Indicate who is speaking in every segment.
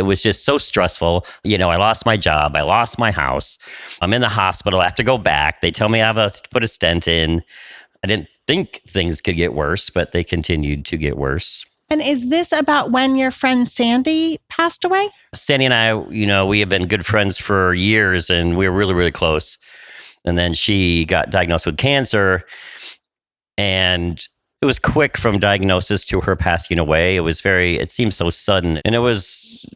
Speaker 1: It was just so stressful. I lost my job. I lost my house. I'm in the hospital. I have to go back. They tell me I have to put a stent in. I didn't think things could get worse, but they continued to get worse.
Speaker 2: And is this about when your friend Sandy passed away?
Speaker 1: Sandy and I, we have been good friends for years, and we were really, really close. And then she got diagnosed with cancer, and it was quick from diagnosis to her passing away. It seemed so sudden, and it was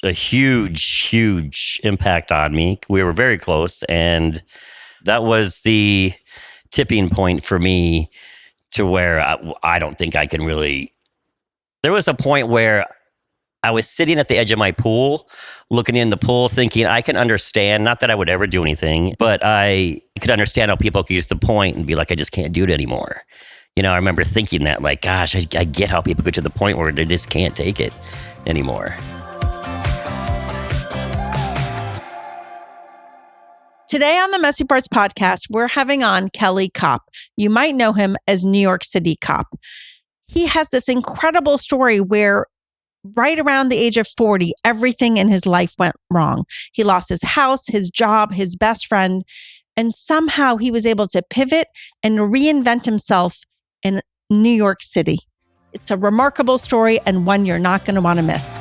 Speaker 1: a huge impact on me. We were very close, and that was the tipping point for me to where I don't think I can really. There was a point where I was sitting at the edge of my pool, looking in the pool, thinking I can understand, not that I would ever do anything, but I could understand how people could use the point and be like, I just can't do it anymore. I remember thinking that, like, gosh, I get how people get to the point where they just can't take it anymore.
Speaker 2: Today on the Messy Parts podcast, we're having on Kelly Kopp. You might know him as New York City Kopp. He has this incredible story where right around the age of 40, everything in his life went wrong. He lost his house, his job, his best friend, and somehow he was able to pivot and reinvent himself in New York City. It's a remarkable story and one you're not going to want to miss.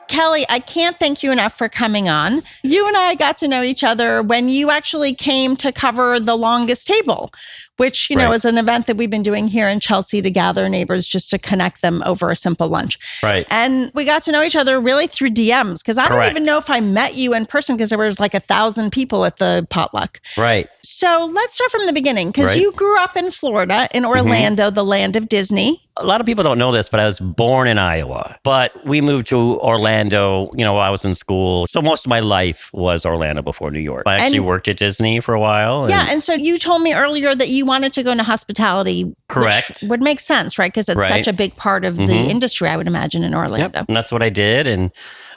Speaker 2: Kelly, I can't thank you enough for coming on. You and I got to know each other when you actually came to cover The Longest Table, which,
Speaker 1: Right.
Speaker 2: is an event that we've been doing here in Chelsea to gather neighbors just to connect them over a simple lunch.
Speaker 1: Right.
Speaker 2: And we got to know each other really through DMs because I
Speaker 1: Correct.
Speaker 2: don't even know if I met you in person because there was like 1,000 people at the potluck.
Speaker 1: Right.
Speaker 2: So let's start from the beginning because
Speaker 1: Right.
Speaker 2: you grew up in Florida, in Orlando, the land of Disney.
Speaker 1: A lot of people don't know this, but I was born in Iowa. But we moved to Orlando, while I was in school. So most of my life was Orlando before New York. I actually worked at Disney for a while.
Speaker 2: And so you told me earlier that you wanted to go into hospitality.
Speaker 1: Correct.
Speaker 2: Which would make sense, right? Because it's such a big part of the industry, I would imagine, in Orlando.
Speaker 1: Yep. And that's what I did. And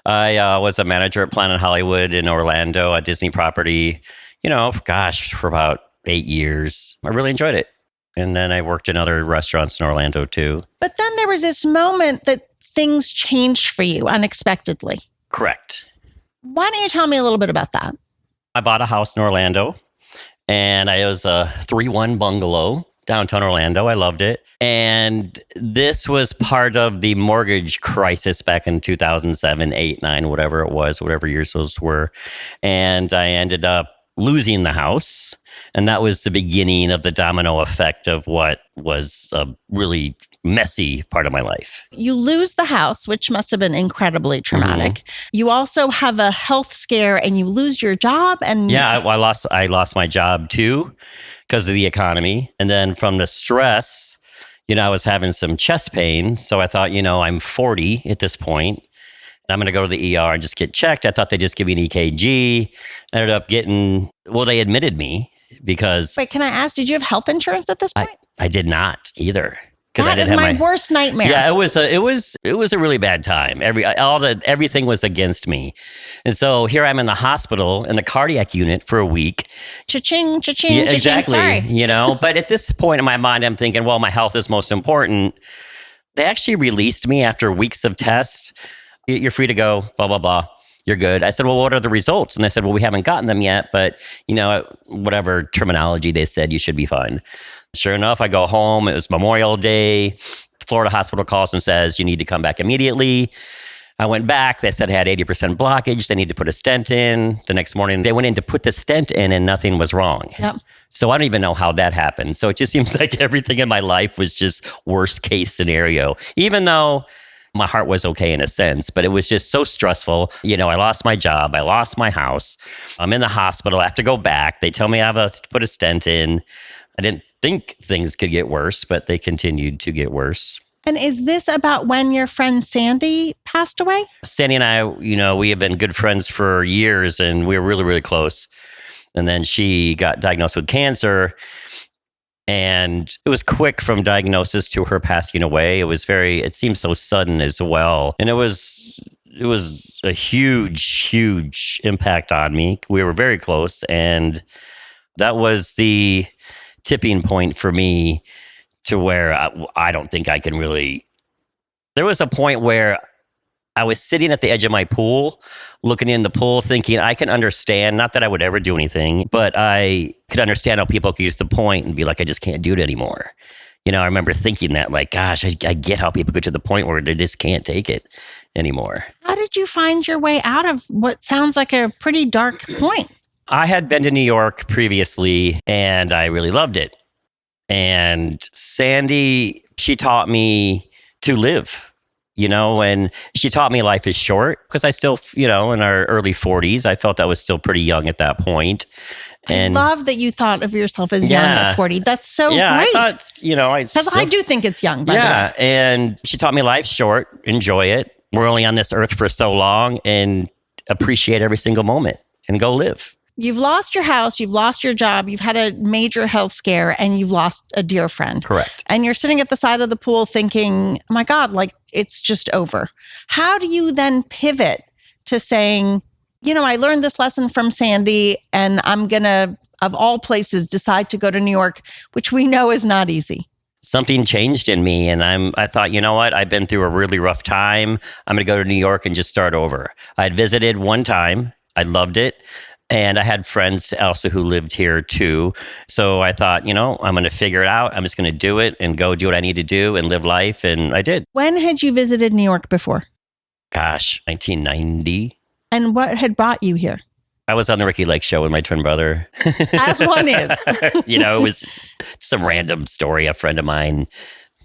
Speaker 1: I was a manager at Planet Hollywood in Orlando, a Disney property, for about 8 years. I really enjoyed it. And then I worked in other restaurants in Orlando too.
Speaker 2: But then there was this moment that things changed for you unexpectedly.
Speaker 1: Correct.
Speaker 2: Why don't you tell me a little bit about that?
Speaker 1: I bought a house in Orlando, and it was a 3-1 bungalow downtown Orlando. I loved it. And this was part of the mortgage crisis back in 2007, 8, 9, whatever it was, whatever years those were. And I ended up losing the house. And that was the beginning of the domino effect of what was a really messy part of my life.
Speaker 2: You lose the house, which must have been incredibly traumatic. You also have a health scare and you lose your job. And
Speaker 1: I lost my job too because of the economy. And then from the stress, I was having some chest pain. So I thought, I'm 40 at this point. I'm going to go to the ER and just get checked. I thought they'd just give me an EKG. Ended up they admitted me because...
Speaker 2: Wait, can I ask, did you have health insurance at this point?
Speaker 1: I did not either.
Speaker 2: That is my worst nightmare.
Speaker 1: Yeah, it was a really bad time. Everything was against me. And so here I'm in the hospital in the cardiac unit for a week.
Speaker 2: Cha-ching, cha-ching,
Speaker 1: yeah,
Speaker 2: cha-ching,
Speaker 1: exactly.
Speaker 2: Sorry.
Speaker 1: But at this point in my mind, I'm thinking, well, my health is most important. They actually released me after weeks of tests. You're free to go, blah, blah, blah. You're good. I said, well, what are the results? And they said, well, we haven't gotten them yet, but whatever terminology they said, you should be fine. Sure enough, I go home. It was Memorial Day. Florida hospital calls and says, you need to come back immediately. I went back. They said I had 80% blockage. They need to put a stent in. The next morning, they went in to put the stent in and nothing was wrong.
Speaker 2: Yep.
Speaker 1: So I don't even know how that happened. So it just seems like everything in my life was just worst case scenario, even though my heart was okay in a sense, but it was just so stressful. I lost my job. I lost my house. I'm in the hospital. I have to go back. They tell me I have to put a stent in. I didn't think things could get worse, but they continued to get worse.
Speaker 2: And is this about when your friend Sandy passed away?
Speaker 1: Sandy and I, we have been good friends for years, and we were really, really close. And then she got diagnosed with cancer. And it was quick from diagnosis to her passing away. It seemed so sudden as well. And it was a huge impact on me. We were very close. And that was the tipping point for me to where I don't think I can really... There was a point where I was sitting at the edge of my pool, looking in the pool, thinking I can understand, not that I would ever do anything, but I could understand how people could use the point and be like, I just can't do it anymore. I remember thinking that, like, gosh, I get how people get to the point where they just can't take it anymore.
Speaker 2: How did you find your way out of what sounds like a pretty dark point?
Speaker 1: I had been to New York previously and I really loved it. And Sandy, she taught me to live. And she taught me life is short because I still, in our early 40s, I felt I was still pretty young at that point. And
Speaker 2: I love that you thought of yourself as young at 40. That's so great.
Speaker 1: I thought,
Speaker 2: because I do think it's young, by the way.
Speaker 1: And she taught me life's short, enjoy it. We're only on this earth for so long, and appreciate every single moment and go live.
Speaker 2: You've lost your house, you've lost your job, you've had a major health scare, and you've lost a dear friend.
Speaker 1: Correct.
Speaker 2: And you're sitting at the side of the pool thinking, oh my God, like it's just over. How do you then pivot to saying, I learned this lesson from Sandy and I'm going to, of all places, decide to go to New York, which we know is not easy.
Speaker 1: Something changed in me and I thought, you know what? I've been through a really rough time. I'm going to go to New York and just start over. I had visited one time. I loved it. And I had friends also who lived here too. So I thought, I'm going to figure it out. I'm just going to do it and go do what I need to do and live life. And I did.
Speaker 2: When had you visited New York before?
Speaker 1: Gosh, 1990.
Speaker 2: And what had brought you here?
Speaker 1: I was on the Ricky Lake show with my twin brother.
Speaker 2: As one is.
Speaker 1: It was some random story. A friend of mine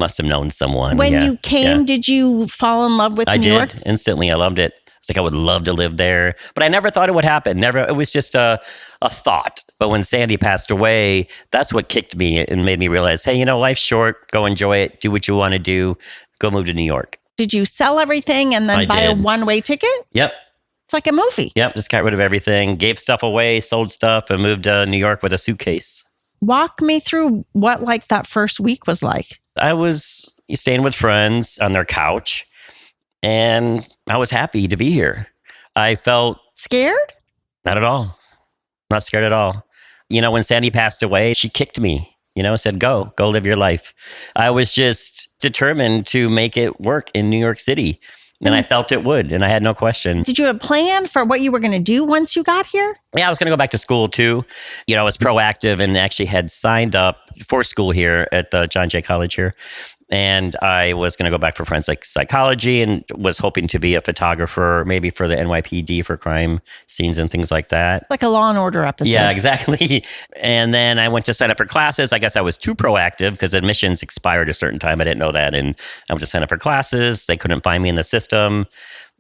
Speaker 1: must have known someone.
Speaker 2: When you came, did you fall in love with New York?
Speaker 1: I did. Instantly. I loved it. It's like I would love to live there, but I never thought it would happen. Never. It was just a thought. But when Sandy passed away, that's what kicked me and made me realize, hey, life's short. Go enjoy it. Do what you want to do. Go move to New York.
Speaker 2: Did you sell everything and then buy a one-way ticket?
Speaker 1: Yep.
Speaker 2: It's like a movie.
Speaker 1: Yep. Just got rid of everything, gave stuff away, sold stuff, and moved to New York with a suitcase.
Speaker 2: Walk me through what that first week was like.
Speaker 1: I was staying with friends on their couch. And I was happy to be here. I felt...
Speaker 2: Scared?
Speaker 1: Not at all. Not scared at all. When Sandy passed away, she kicked me, said, go live your life. I was just determined to make it work in New York City. And I felt it would, and I had no question.
Speaker 2: Did you have a plan for what you were going to do once you got here?
Speaker 1: Yeah, I was going to go back to school too. I was proactive and actually had signed up for school here at the John Jay College here. And I was going to go back for forensic psychology and was hoping to be a photographer, maybe for the NYPD for crime scenes and things like that.
Speaker 2: Like a Law and Order episode.
Speaker 1: Yeah, exactly. And then I went to sign up for classes. I guess I was too proactive because admissions expired a certain time. I didn't know that. And I went to sign up for classes. They couldn't find me in the system.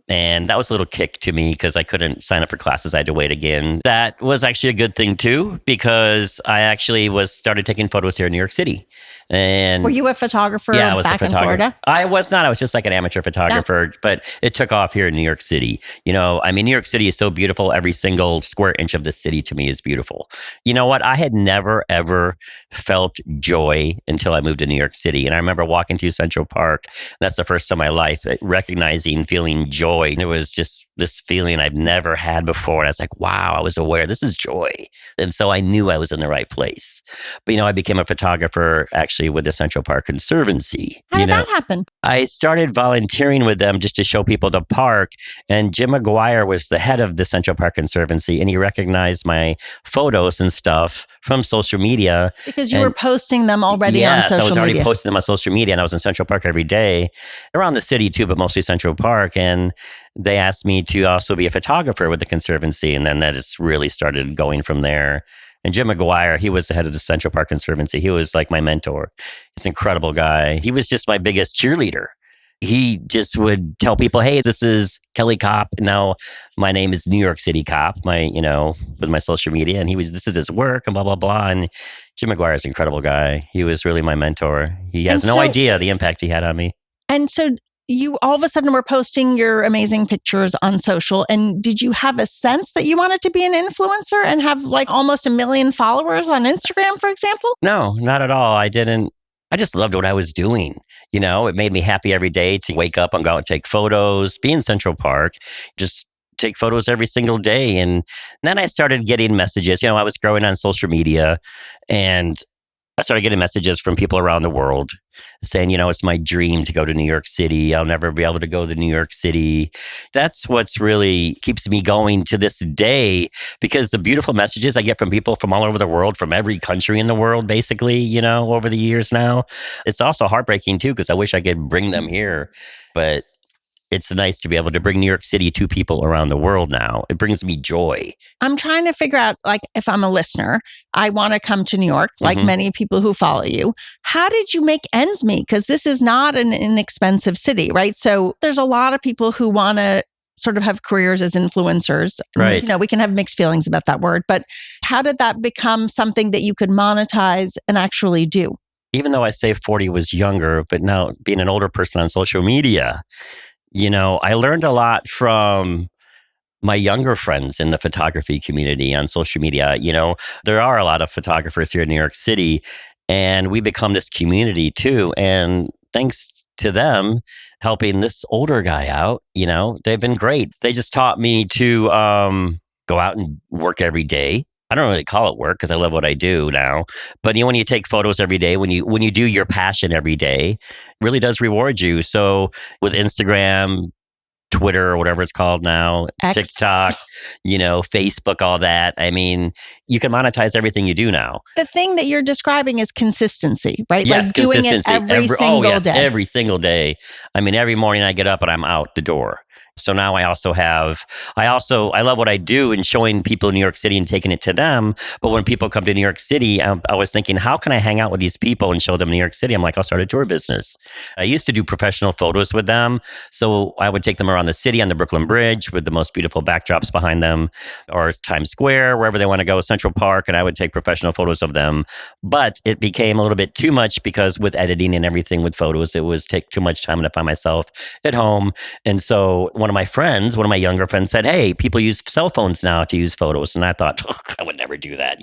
Speaker 1: And that was a little kick to me because I couldn't sign up for classes. I had to wait again. That was actually a good thing too, because I actually started taking photos here in New York City. And
Speaker 2: were you a photographer
Speaker 1: I was
Speaker 2: back
Speaker 1: a photographer.
Speaker 2: in Florida?
Speaker 1: I was not. I was just like an amateur photographer, but it took off here in New York City. New York City is so beautiful. Every single square inch of the city to me is beautiful. You know what? I had never, ever felt joy until I moved to New York City. And I remember walking through Central Park. That's the first time in my life, recognizing, feeling joy. And it was just this feeling I've never had before. And I was like, wow, I was aware this is joy. And so I knew I was in the right place. But, I became a photographer actually with the Central Park Conservancy.
Speaker 2: How did that happen?
Speaker 1: I started volunteering with them just to show people the park. And Jim McGuire was the head of the Central Park Conservancy. And he recognized my photos and stuff from social media.
Speaker 2: Because you were posting them already on social media.
Speaker 1: Yes, I was already posting them on social media. And I was in Central Park every day. Around the city too, but mostly Central Park. And they asked me to also be a photographer with the Conservancy. And then that just really started going from there. And Jim McGuire, he was the head of the Central Park Conservancy. He was like my mentor. He's an incredible guy. He was just my biggest cheerleader. He just would tell people, hey, this is Kelly Kopp. Now my name is New York City Kopp, with my social media. And this is his work and blah, blah, blah. And Jim McGuire is an incredible guy. He was really my mentor. He has no idea the impact he had on me.
Speaker 2: And so you all of a sudden were posting your amazing pictures on social. And did you have a sense that you wanted to be an influencer and have almost 1 million followers on Instagram, for example?
Speaker 1: No, not at all. I didn't. I just loved what I was doing. It made me happy every day to wake up and go out and take photos, be in Central Park, just take photos every single day. And then I started getting messages. I was growing on social media and I started getting messages from people around the world saying, it's my dream to go to New York City. I'll never be able to go to New York City. That's what's really keeps me going to this day, because the beautiful messages I get from people from all over the world, from every country in the world, basically, over the years now. It's also heartbreaking too, because I wish I could bring them here. But it's nice to be able to bring New York City to people around the world now. It brings me joy.
Speaker 2: I'm trying to figure out, like, if I'm a listener, I want to come to New York, like many people who follow you. How did you make ends meet? Because this is not an inexpensive city, right? So there's a lot of people who want to sort of have careers as influencers.
Speaker 1: Right.
Speaker 2: We can have mixed feelings about that word, but how did that become something that you could monetize and actually do?
Speaker 1: Even though I say 40 was younger, but now being an older person on social media, I learned a lot from my younger friends in the photography community on social media. There are a lot of photographers here in New York City, and we become this community too. And thanks to them helping this older guy out, they've been great. They just taught me to go out and work every day. I don't really call it work because I love what I do now. But when you take photos every day, when you do your passion every day, it really does reward you. So with Instagram, Twitter, or whatever it's called now,
Speaker 2: X.
Speaker 1: TikTok, Facebook, all that. I mean, you can monetize everything you do now.
Speaker 2: The thing that you're describing is consistency, right?
Speaker 1: Yes,
Speaker 2: like doing it every single day.
Speaker 1: Every single day. I mean, every morning I get up and I'm out the door. So now I love what I do and showing people New York City and taking it to them. But when people come to New York City, I was thinking, how can I hang out with these people and show them New York City? I'm like, I'll start a tour business. I used to do professional photos with them. So I would take them around the city on the Brooklyn Bridge with the most beautiful backdrops behind them, or Times Square, wherever they want to go, Central Park. And I would take professional photos of them. But it became a little bit too much because with editing and everything with photos, it was take too much time to find myself at home. And so one of my younger friends said, hey, people use cell phones now to use photos. And I thought, I would never do that,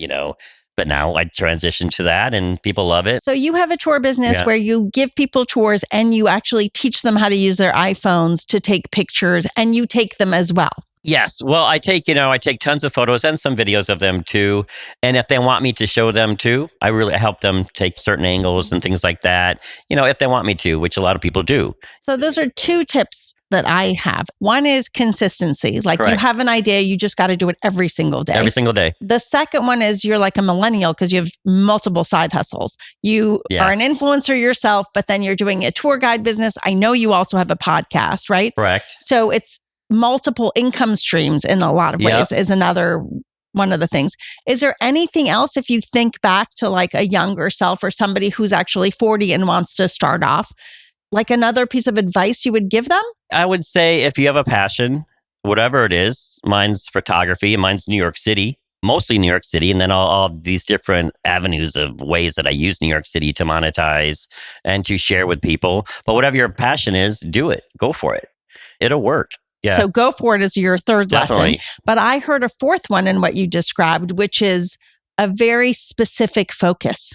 Speaker 1: But now I transitioned to that and people love it.
Speaker 2: So you have a tour business where you give people tours and you actually teach them how to use their iPhones to take pictures, and you take them as well.
Speaker 1: Yes. Well, I take tons of photos and some videos of them too. And if they want me to show them too, I really help them take certain angles and things like that, if they want me to, which a lot of people do.
Speaker 2: So those are two tips that I have. One is consistency. Like
Speaker 1: Correct.
Speaker 2: You have an idea, you just got to do it every single day.
Speaker 1: Every single day.
Speaker 2: The second one is you're like a millennial because you have multiple side hustles. You are an influencer yourself, but then you're doing a tour guide business. I know you also have a podcast, right?
Speaker 1: Correct.
Speaker 2: So it's multiple income streams in a lot of ways is another one of the things. Is there anything else, if you think back to like a younger self or somebody who's actually 40 and wants to start off, like another piece of advice you would give them?
Speaker 1: I would say if you have a passion, whatever it is, mine's photography and mine's New York City, mostly New York City, and then all these different avenues of ways that I use New York City to monetize and to share with people. But whatever your passion is, do it. Go for it. It'll work. Yeah.
Speaker 2: So go for it is your third
Speaker 1: Definitely.
Speaker 2: lesson. But I heard a fourth one in what you described, which is a very specific focus.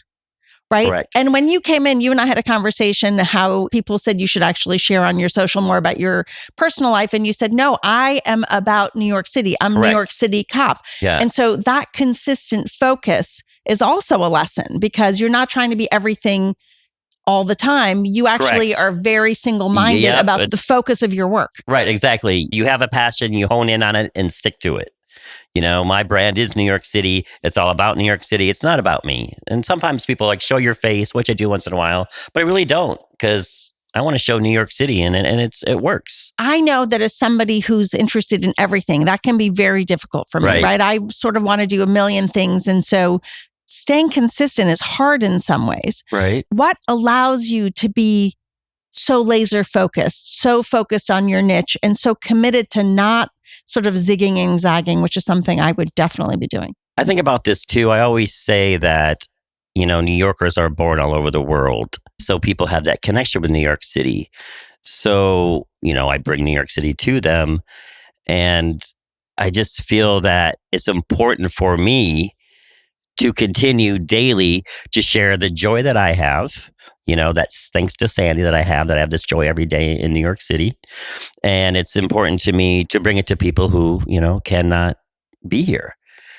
Speaker 2: Right.
Speaker 1: Correct.
Speaker 2: And when you came in, you and I had a conversation how people said you should actually share on your social more about your personal life. And you said, no, I am about New York City. I'm
Speaker 1: Correct.
Speaker 2: New York City Kopp.
Speaker 1: Yeah.
Speaker 2: And so that consistent focus is also a lesson because you're not trying to be everything all the time. You actually
Speaker 1: Correct.
Speaker 2: are very single-minded about the focus of your work.
Speaker 1: Right. Exactly. You have a passion, you hone in on it and stick to it. My brand is New York City. It's all about New York City. It's not about me. And sometimes people like show your face, which I do once in a while, but I really don't because I want to show New York City and it works.
Speaker 2: I know that as somebody who's interested in everything, that can be very difficult for me, right? I sort of want to do a million things. And so staying consistent is hard in some ways.
Speaker 1: Right.
Speaker 2: What allows you to be so laser focused, so focused on your niche, and so committed to not sort of zigging and zagging, which is something I would definitely be doing?
Speaker 1: I think about this too. I always say that, New Yorkers are born all over the world. So people have that connection with New York City. So, I bring New York City to them. And I just feel that it's important for me to continue daily to share the joy that I have. That's thanks to Sandy that I have this joy every day in New York City. And it's important to me to bring it to people who, cannot be here.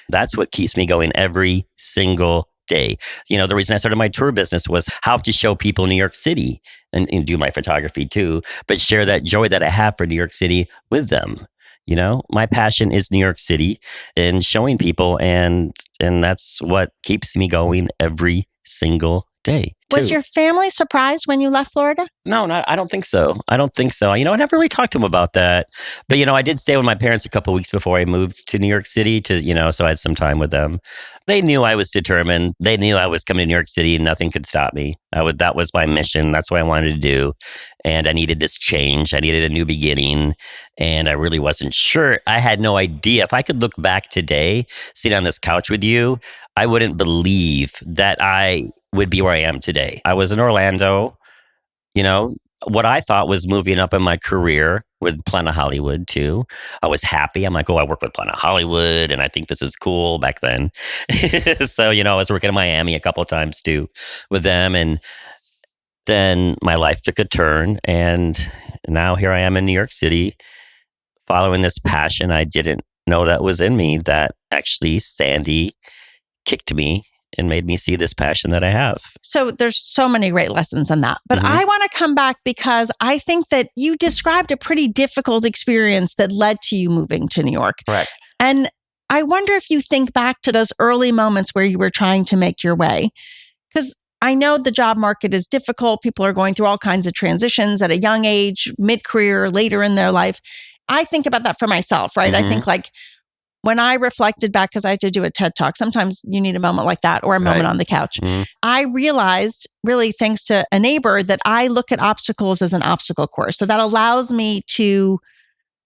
Speaker 1: That's what keeps me going every single day. The reason I started my tour business was how to show people New York City and do my photography too, but share that joy that I have for New York City with them. My passion is New York City and showing people, and that's what keeps me going every single day.
Speaker 2: Was your family surprised when you left Florida?
Speaker 1: No, I don't think so. I never really talked to them about that. But, I did stay with my parents a couple of weeks before I moved to New York City so I had some time with them. They knew I was determined. They knew I was coming to New York City and nothing could stop me. That was my mission. That's what I wanted to do. And I needed this change. I needed a new beginning. And I really wasn't sure. I had no idea. If I could look back today, sitting on this couch with you, I wouldn't believe that I would be where I am today. I was in Orlando, what I thought was moving up in my career with Planet Hollywood too. I was happy. I'm like, I work with Planet Hollywood and I think this is cool back then. So, I was working in Miami a couple of times too with them. And then my life took a turn and now here I am in New York City following this passion I didn't know that was in me, that actually Sandy kicked me and made me see this passion that I have.
Speaker 2: So there's so many great lessons in that. But I want to come back because I think that you described a pretty difficult experience that led to you moving to New York.
Speaker 1: Correct.
Speaker 2: And I wonder if you think back to those early moments where you were trying to make your way. Because I know the job market is difficult. People are going through all kinds of transitions at a young age, mid-career, later in their life. I think about that for myself, right? I think when I reflected back, because I had to do a TED Talk, sometimes you need a moment like that or a moment on the couch. I realized, really thanks to a neighbor, that I look at obstacles as an obstacle course. So that allows me to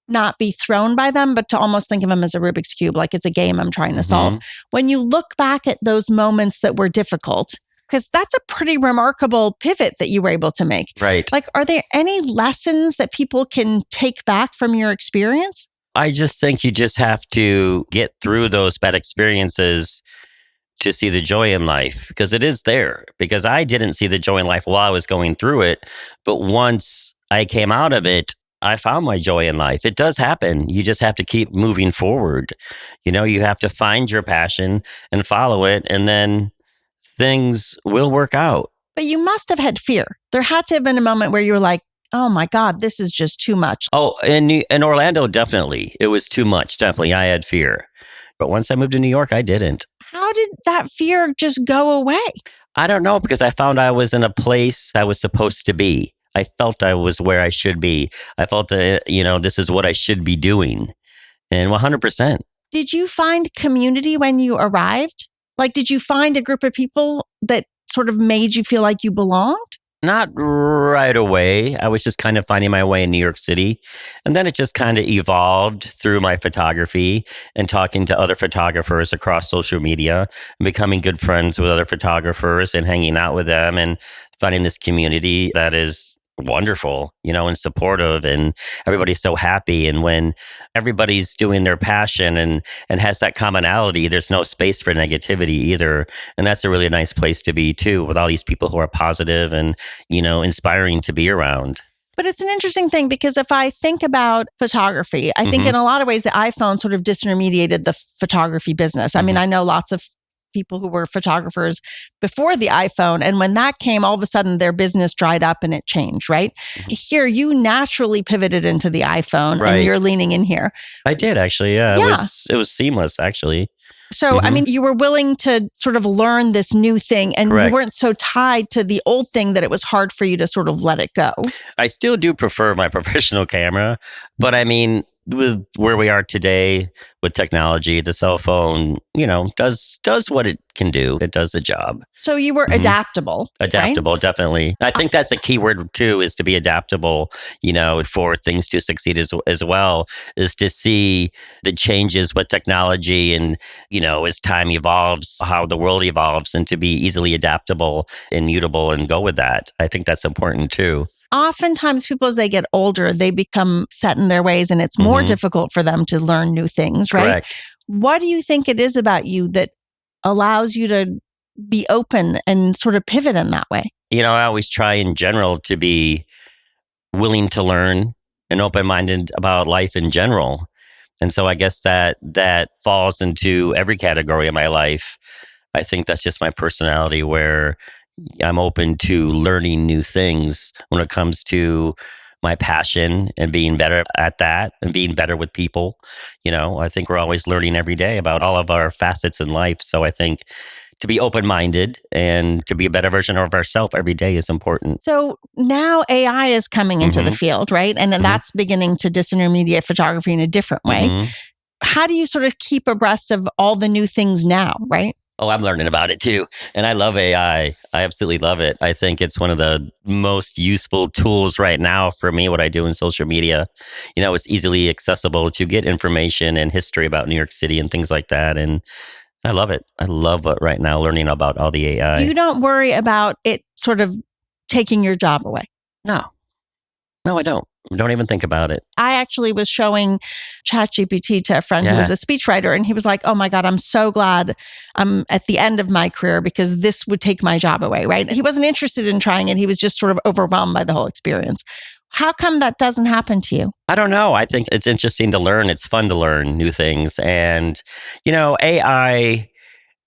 Speaker 2: not be thrown by them, but to almost think of them as a Rubik's Cube, like it's a game I'm trying to solve. When you look back at those moments that were difficult, because that's a pretty remarkable pivot that you were able to make.
Speaker 1: Right.
Speaker 2: Like, are there any lessons that people can take back from your experience?
Speaker 1: I just think you just have to get through those bad experiences to see the joy in life, because it is there. Because I didn't see the joy in life while I was going through it. But once I came out of it, I found my joy in life. It does happen. You just have to keep moving forward. You have to find your passion and follow it, and then things will work out.
Speaker 2: But you must have had fear. There had to have been a moment where you were like, oh my God, this is just too much.
Speaker 1: Oh, in Orlando, definitely. It was too much. Definitely. I had fear. But once I moved to New York, I didn't.
Speaker 2: How did that fear just go away?
Speaker 1: I don't know, because I found I was in a place I was supposed to be. I felt I was where I should be. I felt that, this is what I should be doing. And 100%.
Speaker 2: Did you find community when you arrived? Like, did you find a group of people that sort of made you feel like you belonged?
Speaker 1: Not right away. I was just kind of finding my way in New York City. And then it just kind of evolved through my photography and talking to other photographers across social media and becoming good friends with other photographers and hanging out with them and finding this community that is wonderful, and supportive, and everybody's so happy. And when everybody's doing their passion and has that commonality, there's no space for negativity either. And that's a really nice place to be too, with all these people who are positive and, inspiring to be around.
Speaker 2: But it's an interesting thing, because if I think about photography, I think in a lot of ways the iPhone sort of disintermediated the photography business. I mean, I know lots of people who were photographers before the iPhone. And when that came, all of a sudden their business dried up and it changed, right? Here, you naturally pivoted into the iPhone and you're leaning in here.
Speaker 1: I did actually. Yeah. It was seamless actually.
Speaker 2: So, I mean, you were willing to sort of learn this new thing, and you weren't so tied to the old thing that it was hard for you to sort of let it go.
Speaker 1: I still do prefer my professional camera, but I mean, with where we are today with technology, the cell phone, does what it can do. It does the job.
Speaker 2: So you were adaptable.
Speaker 1: Adaptable,
Speaker 2: right?
Speaker 1: Definitely. I think that's a key word too, is to be adaptable, for things to succeed as well, is to see the changes with technology and, as time evolves, how the world evolves, and to be easily adaptable and mutable and go with that. I think that's important too.
Speaker 2: Oftentimes people, as they get older, they become set in their ways and it's more difficult for them to learn new things, right?
Speaker 1: Correct.
Speaker 2: What do you think it is about you that allows you to be open and sort of pivot in that way?
Speaker 1: I always try in general to be willing to learn and open-minded about life in general. And so I guess that falls into every category of my life. I think that's just my personality where I'm open to learning new things when it comes to my passion and being better at that and being better with people. I think we're always learning every day about all of our facets in life. So I think to be open-minded and to be a better version of ourselves every day is important.
Speaker 2: So now AI is coming into the
Speaker 1: Mhm.
Speaker 2: field, right? And then
Speaker 1: Mhm.
Speaker 2: that's beginning to disintermediate photography in a different way.
Speaker 1: Mhm.
Speaker 2: How do you sort of keep abreast of all the new things now, right?
Speaker 1: Oh, I'm learning about it too. And I love AI. I absolutely love it. I think it's one of the most useful tools right now for me, what I do in social media. It's easily accessible to get information and history about New York City and things like that. And I love it. I love it right now, learning about all the AI.
Speaker 2: You don't worry about it sort of taking your job away.
Speaker 1: No, I don't. Don't even think about it.
Speaker 2: I actually was showing ChatGPT to a friend who
Speaker 1: Yeah.
Speaker 2: was a speechwriter, and he was like, "Oh my God, I'm so glad I'm at the end of my career because this would take my job away," right? He wasn't interested in trying it. He was just sort of overwhelmed by the whole experience. How come that doesn't happen to you?
Speaker 1: I don't know. I think it's interesting to learn. It's fun to learn new things. And, AI,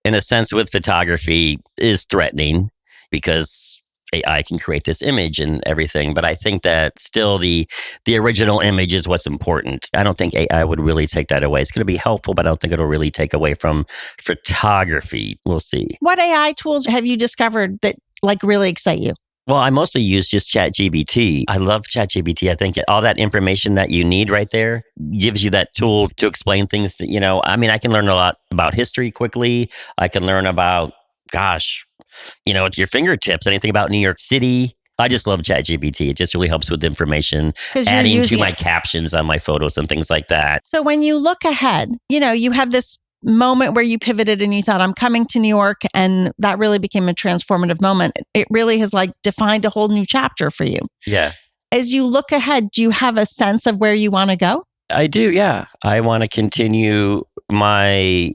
Speaker 1: in a sense, with photography is threatening because AI can create this image and everything. But I think that still the original image is what's important. I don't think AI would really take that away. It's going to be helpful, but I don't think it'll really take away from photography. We'll see.
Speaker 2: What AI tools have you discovered that really excite you?
Speaker 1: Well, I mostly use just ChatGPT. I love ChatGPT. I think all that information that you need right there gives you that tool to explain things I can learn a lot about history quickly. I can learn about, it's your fingertips, anything about New York City. I just love ChatGPT. It just really helps with information,
Speaker 2: 'Cause you're
Speaker 1: adding to
Speaker 2: using
Speaker 1: my
Speaker 2: it.
Speaker 1: captions on my photos and things like that.
Speaker 2: So when you look ahead, you have this moment where you pivoted and you thought, I'm coming to New York, and that really became a transformative moment. It really has defined a whole new chapter for you.
Speaker 1: Yeah.
Speaker 2: As you look ahead, do you have a sense of where you want to go?
Speaker 1: I do, yeah. I want to continue my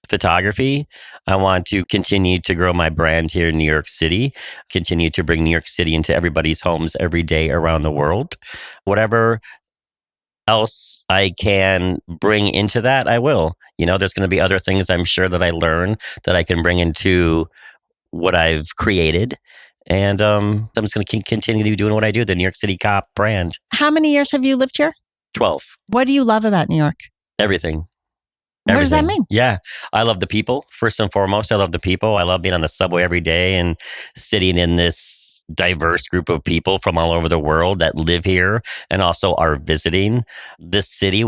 Speaker 1: photography. I want to continue to grow my brand here in New York City, continue to bring New York City into everybody's homes every day around the world. Whatever else I can bring into that, I will. There's going to be other things I'm sure that I learn that I can bring into what I've created. And I'm just going to continue to be doing what I do, the New York City Kopp brand.
Speaker 2: How many years have you lived here?
Speaker 1: 12.
Speaker 2: What do you love about New York?
Speaker 1: Everything.
Speaker 2: What does that
Speaker 1: Everything.
Speaker 2: mean?
Speaker 1: Yeah. I love the people. First and foremost, I love the people. I love being on the subway every day and sitting in this diverse group of people from all over the world that live here and also are visiting this city.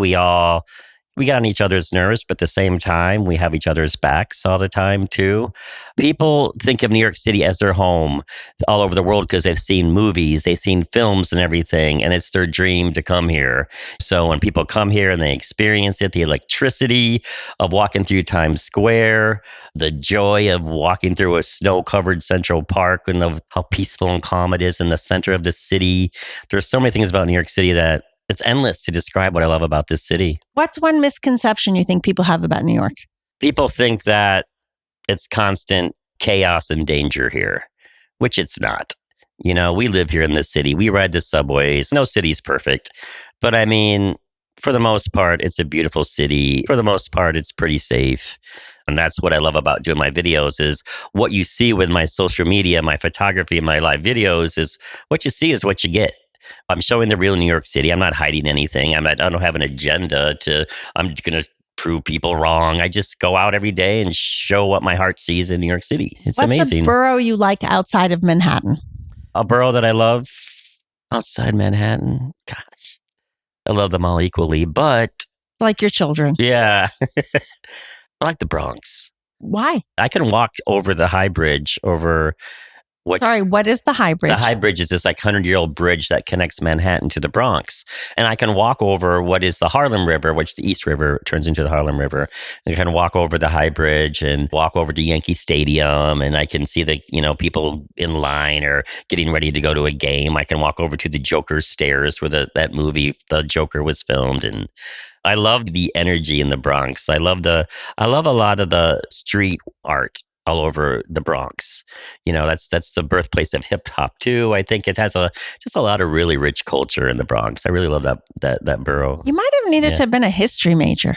Speaker 1: We get on each other's nerves, but at the same time, we have each other's backs all the time too. People think of New York City as their home all over the world because they've seen movies, they've seen films and everything, and it's their dream to come here. So when people come here and they experience it, the electricity of walking through Times Square, the joy of walking through a snow-covered Central Park, and of how peaceful and calm it is in the center of the city. There's so many things about New York City that it's endless to describe what I love about this city.
Speaker 2: What's one misconception you think people have about New York?
Speaker 1: People think that it's constant chaos and danger here, which it's not. We live here in this city. We ride the subways. No city's perfect. But for the most part, it's a beautiful city. For the most part, it's pretty safe. And that's what I love about doing my videos is what you see with my social media, my photography, my live videos is what you see is what you get. I'm showing the real New York City. I'm not hiding anything. I don't have an agenda I'm going to prove people wrong. I just go out every day and show what my heart sees in New York City. It's
Speaker 2: What's
Speaker 1: amazing.
Speaker 2: a borough you like outside of Manhattan?
Speaker 1: A borough that I love outside Manhattan. Gosh, I love them all equally, but
Speaker 2: Like your children.
Speaker 1: yeah, I like the Bronx.
Speaker 2: Why?
Speaker 1: I can walk over the High Bridge
Speaker 2: What is the High Bridge?
Speaker 1: The High Bridge is this 100-year-old bridge that connects Manhattan to the Bronx. And I can walk over what is the Harlem River, which the East River turns into the Harlem River. And I can walk over the High Bridge and walk over to Yankee Stadium. And I can see the, people in line or getting ready to go to a game. I can walk over to the Joker's stairs where that movie, The Joker, was filmed. And I love the energy in the Bronx. I love a lot of the street art all over the Bronx. That's the birthplace of hip hop too. I think it has just a lot of really rich culture in the Bronx. I really love that borough.
Speaker 2: You might have needed to have been a history major.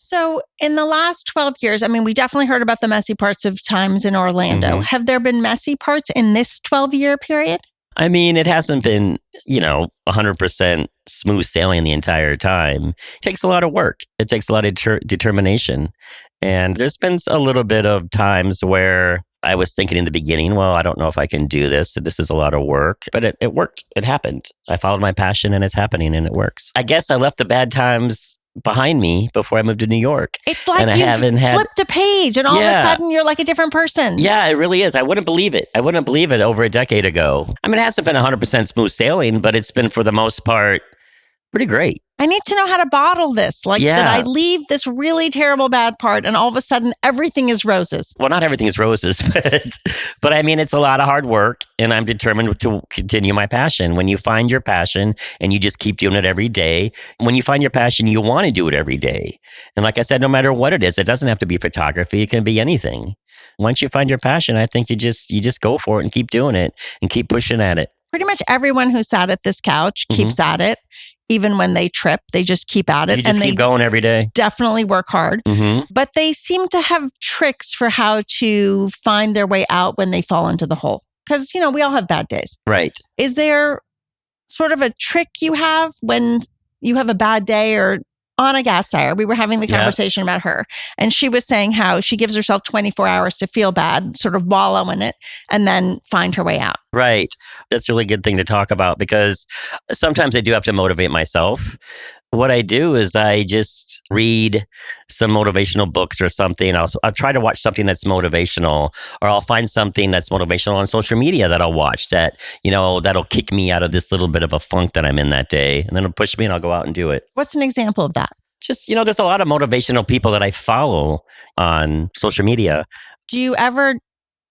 Speaker 2: So in the last 12 years, I mean, we definitely heard about the messy parts of times in Orlando.
Speaker 1: Mhm.
Speaker 2: Have there been messy parts in this 12-year period?
Speaker 1: I mean, it hasn't been, 100% smooth sailing the entire time. It takes a lot of work. It takes a lot of determination. And there's been a little bit of times where I was thinking in the beginning, well, I don't know if I can do this. This is a lot of work, but it worked. It happened. I followed my passion and it's happening and it works. I guess I left the bad times behind me before I moved to New York.
Speaker 2: It's like
Speaker 1: And I
Speaker 2: you've
Speaker 1: haven't had-
Speaker 2: flipped a page and all of a
Speaker 1: Yeah.
Speaker 2: sudden you're like a different person.
Speaker 1: Yeah, it really is. I wouldn't believe it. I wouldn't believe it over a decade ago. I mean, it hasn't been 100% smooth sailing, but it's been, for the most part, pretty great.
Speaker 2: I need to know how to bottle this. Like
Speaker 1: Yeah.
Speaker 2: that I leave this really terrible bad part and all of a sudden everything is roses.
Speaker 1: Well, not everything is roses, but I mean, it's a lot of hard work, and I'm determined to continue my passion. When you find your passion and you just keep doing it every day, when you find your passion, you want to do it every day. And like I said, no matter what it is, it doesn't have to be photography. It can be anything. Once you find your passion, I think you just go for it and keep doing it and keep pushing at it.
Speaker 2: Pretty much everyone who sat at this couch keeps at it. Even when they trip, they just keep at it.
Speaker 1: You just
Speaker 2: and
Speaker 1: keep going every day.
Speaker 2: definitely work hard.
Speaker 1: Mm-hmm.
Speaker 2: But they seem to have tricks for how to find their way out when they fall into the hole. Because, we all have bad days.
Speaker 1: Right.
Speaker 2: Is there sort of a trick you have when you have a bad day? Or Anna Gasteyer, we were having the conversation about her, and she was saying how she gives herself 24 hours to feel bad, sort of wallow in it, and then find her way out.
Speaker 1: Right. That's a really good thing to talk about, because sometimes I do have to motivate myself. What I do is I just read some motivational books or something. I'll try to watch something that's motivational, or I'll find something that's motivational on social media that I'll watch that, that'll kick me out of this little bit of a funk that I'm in that day. And then it'll push me and I'll go out and do it.
Speaker 2: What's an example of that?
Speaker 1: Just, there's a lot of motivational people that I follow on social media.
Speaker 2: Do you ever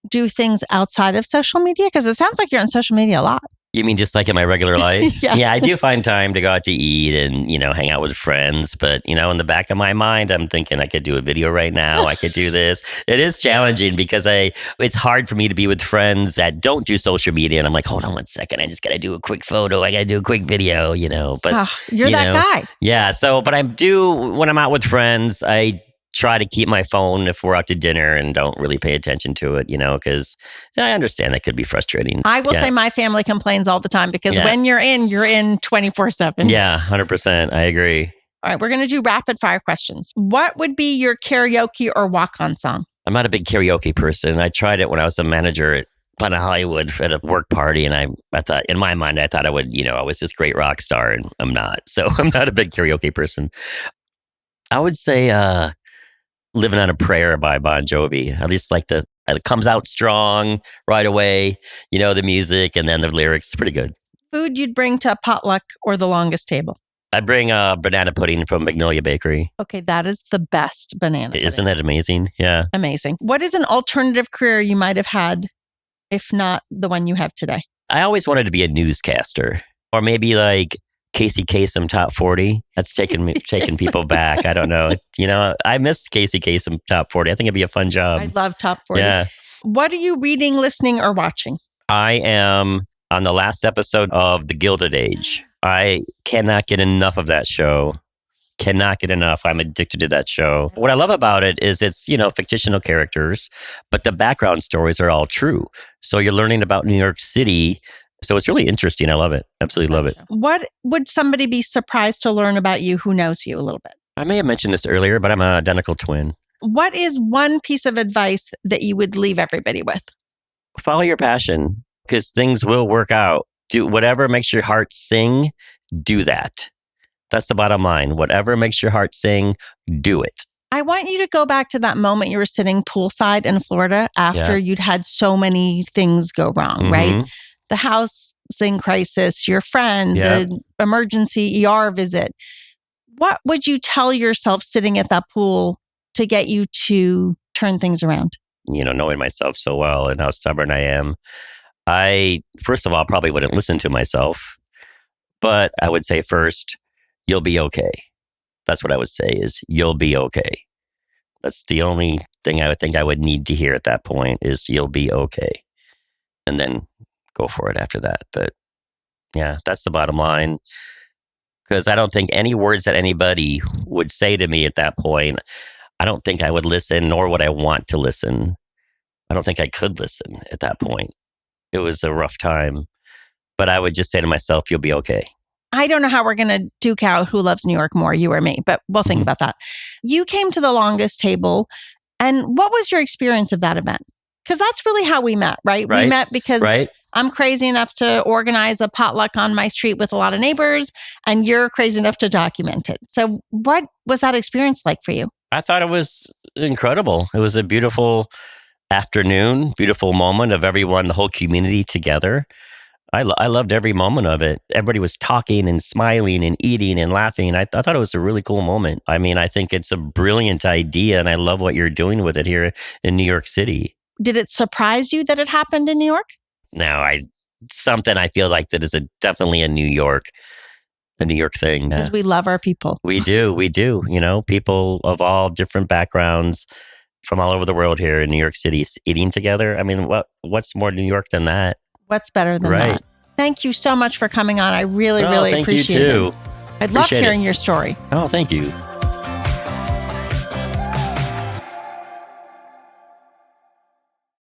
Speaker 2: do things outside of social media? Because it sounds like you're on social media a lot.
Speaker 1: You mean just like in my regular life?
Speaker 2: Yeah.
Speaker 1: I do find time to go out to eat and, hang out with friends. But, in the back of my mind, I'm thinking I could do a video right now. I could do this. It is challenging because it's hard for me to be with friends that don't do social media. And I'm like, hold on 1 second. I just got to do a quick photo. I got to do a quick video, But
Speaker 2: you're that guy.
Speaker 1: Yeah. But when I'm out with friends, I try to keep my phone if we're out to dinner and don't really pay attention to it, because I understand that could be frustrating.
Speaker 2: I will say my family complains all the time because when you're in 24/7.
Speaker 1: Yeah, 100%. I agree.
Speaker 2: All right, we're going to do rapid fire questions. What would be your karaoke or walk-on song?
Speaker 1: I'm not a big karaoke person. I tried it when I was a manager at Planet Hollywood at a work party, and I thought, in my mind, I thought I would, I was this great rock star, and I'm not. So I'm not a big karaoke person. I would say Living on a Prayer by Bon Jovi. At least it comes out strong right away, the music, and then the lyrics, pretty good.
Speaker 2: Food you'd bring to a potluck or the longest table?
Speaker 1: I bring a banana pudding from Magnolia Bakery.
Speaker 2: Okay, that is the best banana pudding.
Speaker 1: Isn't that amazing? Yeah.
Speaker 2: Amazing. What is an alternative career you might have had, if not the one you have today?
Speaker 1: I always wanted to be a newscaster, or maybe like Casey Kasem Top 40. That's taking people back. I don't know. I miss Casey Kasem Top 40. I think it'd be a fun job.
Speaker 2: I love Top 40.
Speaker 1: Yeah.
Speaker 2: What are you reading, listening, or watching?
Speaker 1: I am on the last episode of The Gilded Age. I cannot get enough of that show. Cannot get enough. I'm addicted to that show. What I love about it is it's, fictional characters, but the background stories are all true. So you're learning about New York City. So it's really interesting. I love it. Absolutely love it.
Speaker 2: What would somebody be surprised to learn about you who knows you a little bit?
Speaker 1: I may have mentioned this earlier, but I'm an identical twin.
Speaker 2: What is one piece of advice that you would leave everybody with?
Speaker 1: Follow your passion, because things will work out. Do whatever makes your heart sing, do that. That's the bottom line. Whatever makes your heart sing, do it.
Speaker 2: I want you to go back to that moment you were sitting poolside in Florida after you'd had so many things go wrong, right? The housing crisis, your friend, the emergency ER visit. What would you tell yourself sitting at that pool to get you to turn things around?
Speaker 1: Knowing myself so well and how stubborn I am, I, first of all, probably wouldn't listen to myself. But I would say first, you'll be okay. That's what I would say is you'll be okay. That's the only thing I would think I would need to hear at that point is you'll be okay. And then go for it after that. But yeah, that's the bottom line. Because I don't think any words that anybody would say to me at that point, I don't think I would listen, nor would I want to listen. I don't think I could listen at that point. It was a rough time, but I would just say to myself, you'll be okay.
Speaker 2: I don't know how we're going to duke out who loves New York more, you or me, but we'll think about that. You came to the longest table. And what was your experience of that event? Because that's really how we met, right? We met because I'm crazy enough to organize a potluck on my street with a lot of neighbors, and you're crazy enough to document it. So what was that experience like for you?
Speaker 1: I thought it was incredible. It was a beautiful afternoon, beautiful moment of everyone, the whole community together. I loved every moment of it. Everybody was talking and smiling and eating and laughing. I thought it was a really cool moment. I mean, I think it's a brilliant idea, and I love what you're doing with it here in New York City.
Speaker 2: Did it surprise you that it happened in New York?
Speaker 1: No, something I feel like that is definitely a New York thing.
Speaker 2: Because we love our people.
Speaker 1: We do. You know, people of all different backgrounds from all over the world here in New York City eating together. I mean, what's more New York than that?
Speaker 2: What's better than that? Thank you so much for coming on. I really appreciate it.
Speaker 1: Thank you too.
Speaker 2: I'd love hearing your story.
Speaker 1: Oh, thank you.